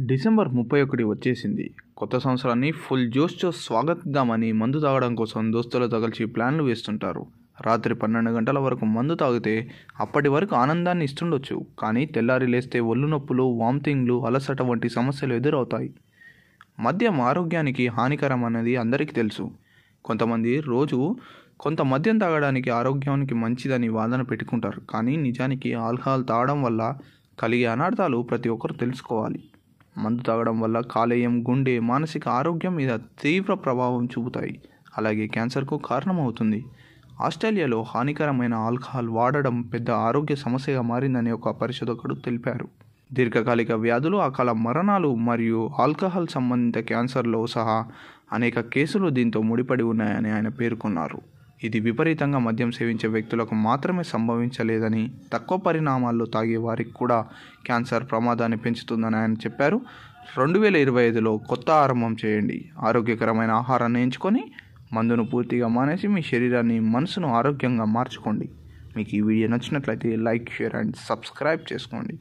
December 31 వచ్చేసింది. కొత్త సంవత్సరాన్ని ఫుల్ జోష్‌తో స్వాగతిద్దామని మందు తాగడం కోసం దోస్తులతో కలిసి ప్లాన్లు వేస్తుంటారు. రాత్రి 12 గంటల వరకు మందు తాగితే అప్పటి వరకు ఆనందాన్ని ఇస్తుండొచ్చు. కానీ తెల్లారి లేస్తే ఒళ్ళు నొప్పులు, వామిటింగ్లు, అలసట వంటి సమస్యలు ఎదురవుతాయి. మద్యం ఆరోగ్యానికి హానికరం అనేది అందరికీ తెలుసు. కొంతమంది రోజు కొంత మద్యం తాగడానికి ఆరోగ్యానికి మంచిదని వాదన పెట్టుకుంటారు. కానీ నిజానికి ఆల్కహాల్ తాగడం వల్ల కలిగే అనర్థాలు ప్రతి ఒక్కరు తెలుసుకోవాలి. మందు తాగడం వల్ల కాలేయం, గుండె, మానసిక ఆరోగ్యం మీద తీవ్ర ప్రభావం చూపుతాయి. అలాగే క్యాన్సర్కు కారణమవుతుంది. ఆస్ట్రేలియాలో హానికరమైన ఆల్కహాల్ వాడడం పెద్ద ఆరోగ్య సమస్యగా మారిందని ఒక పరిశోధకుడు తెలిపారు. దీర్ఘకాలిక వ్యాధులు, అకాల మరణాలు మరియు ఆల్కహాల్ సంబంధిత క్యాన్సర్లో సహా అనేక కేసులు దీంతో ముడిపడి ఉన్నాయని ఆయన పేర్కొన్నారు. ఇది విపరీతంగా మద్యం సేవించే వ్యక్తులకు మాత్రమే సంభవించలేదని, తక్కువ పరిణామాల్లో తాగే వారికి కూడా క్యాన్సర్ ప్రమాదాన్ని పెంచుతుందని ఆయన చెప్పారు. 2025లో కొత్త ఆరంభం చేయండి. ఆరోగ్యకరమైన ఆహారాన్ని ఎంచుకొని మందును పూర్తిగా మానేసి మీ శరీరాన్ని, మనసును ఆరోగ్యంగా మార్చుకోండి. మీకు ఈ వీడియో నచ్చినట్లయితే లైక్, షేర్ అండ్ సబ్స్క్రైబ్ చేసుకోండి.